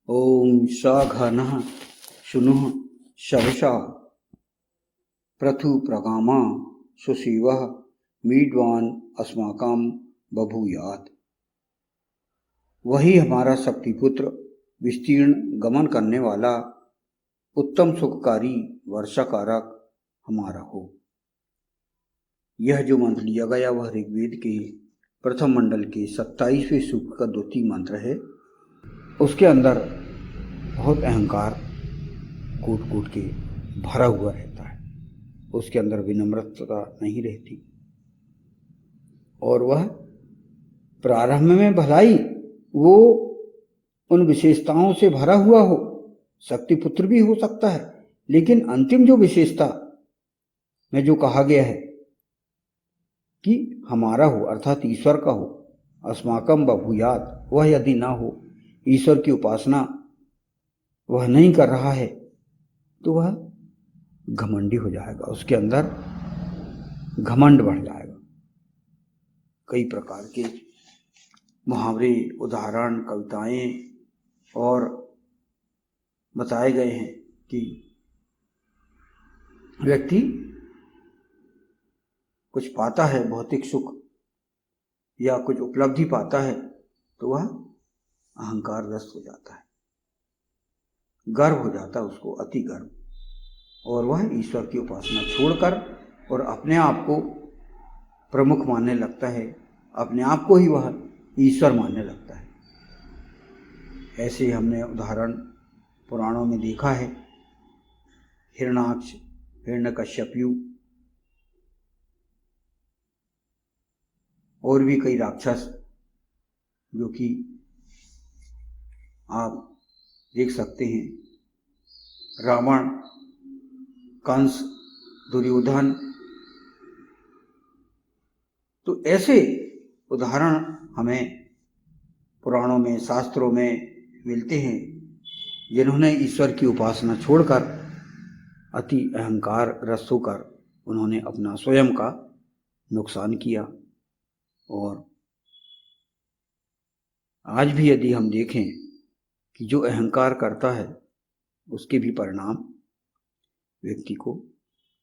ओम सघनः शुनुः शवशः पृथु प्रगामा सुशिवः मीड्वान अस्माकं बभूयात्। वही हमारा शक्तिपुत्र विस्तीर्ण गमन करने वाला उत्तम सुखकारी वर्षाकारक हमारा हो। यह जो मंत्र लिया गया वह ऋग्वेद के प्रथम मंडल के 27वें सूक्त का द्वितीय मंत्र है। उसके अंदर बहुत अहंकार कूट कूट के भरा हुआ रहता है, उसके अंदर विनम्रता नहीं रहती और वह प्रारंभ में भलाई वो उन विशेषताओं से भरा हुआ हो, शक्तिपुत्र भी हो सकता है, लेकिन अंतिम जो विशेषता में जो कहा गया है कि हमारा हो अर्थात ईश्वर का हो, अस्माकम बभूयात्, वह यदि ना हो, ईश्वर की उपासना वह नहीं कर रहा है तो वह घमंडी हो जाएगा, उसके अंदर घमंड बढ़ जाएगा। कई प्रकार के मुहावरे, उदाहरण, कविताएं और बताए गए हैं कि व्यक्ति कुछ पाता है, भौतिक सुख या कुछ उपलब्धि पाता है तो वह अहंकारग्रस्त हो जाता है, गर्व हो जाता है उसको, अति गर्व, और वह ईश्वर की उपासना छोड़कर और अपने आप को प्रमुख मानने लगता है, अपने आप को ही वह ईश्वर मानने लगता है। ऐसे हमने उदाहरण पुराणों में देखा है। हिरण्याक्ष, हिरण्यकश्यपु और भी कई राक्षस जो कि आप देख सकते हैं, रावण, कंस, दुर्योधन, तो ऐसे उदाहरण हमें पुराणों में, शास्त्रों में मिलते हैं जिन्होंने ईश्वर की उपासना छोड़कर अति अहंकार ग्रस्त होकर उन्होंने अपना स्वयं का नुकसान किया। और आज भी यदि हम देखें कि जो अहंकार करता है उसके भी परिणाम व्यक्ति को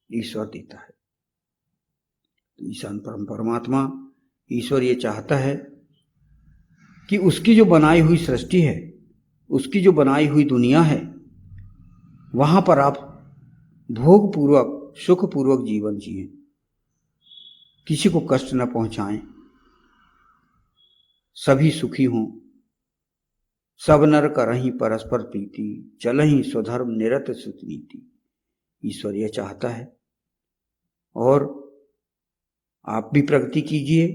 ईश्वर देता है। ईशान परमात्मा ईश्वर ये चाहता है कि उसकी जो बनाई हुई सृष्टि है, उसकी जो बनाई हुई दुनिया है, वहां पर आप भोगपूर्वक, सुखपूर्वक जीवन जिए, किसी को कष्ट न पहुंचाएं, सभी सुखी हों, सब नर करहीं परस्पर प्रीति, चलहीं स्वधर्म निरत सुनीति। ईश्वर यह चाहता है और आप भी प्रगति कीजिए,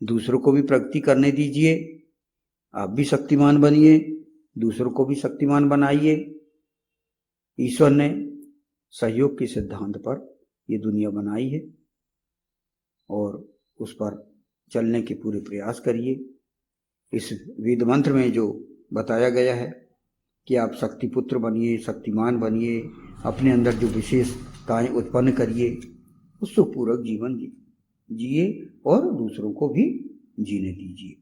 दूसरों को भी प्रगति करने दीजिए, आप भी शक्तिमान बनिए, दूसरों को भी शक्तिमान बनाइए। ईश्वर ने सहयोग के सिद्धांत पर ये दुनिया बनाई है और उस पर चलने के पूरे प्रयास करिए। इस वेद मंत्र में जो बताया गया है कि आप शक्तिपुत्र बनिए, शक्तिमान बनिए, अपने अंदर जो विशेषताएं उत्पन्न करिए, उस सुखपूर्वक जीवन जिए और दूसरों को भी जीने दीजिए।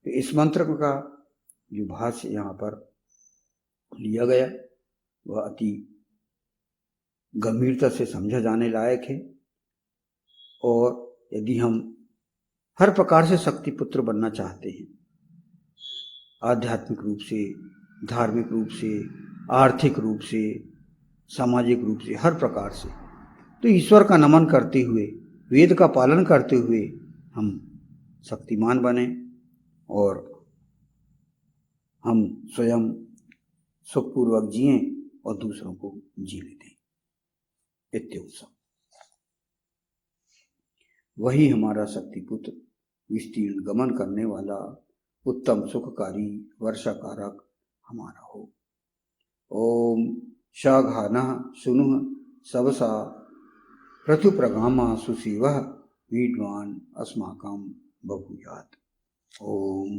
तो इस मंत्र का जो भाष्य यहाँ पर लिया गया वह अति गंभीरता से समझा जाने लायक है। और यदि हम हर प्रकार से शक्तिपुत्र बनना चाहते हैं, आध्यात्मिक रूप से, धार्मिक रूप से, आर्थिक रूप से, सामाजिक रूप से, हर प्रकार से, तो ईश्वर का नमन करते हुए, वेद का पालन करते हुए हम शक्तिमान बने और हम स्वयं सुखपूर्वक जिए और दूसरों को जीने दें। इत्युक्तम्। वही हमारा शक्तिपुत्र विस्तीर्ण गमन करने वाला उत्तम सुखकारी वर्षाकारक हमारा हो। ओम शाघानः शुनुः शवसा पृथु प्रगामा सुशिवः वीड्वान अस्माकं बभूयात्। ओम।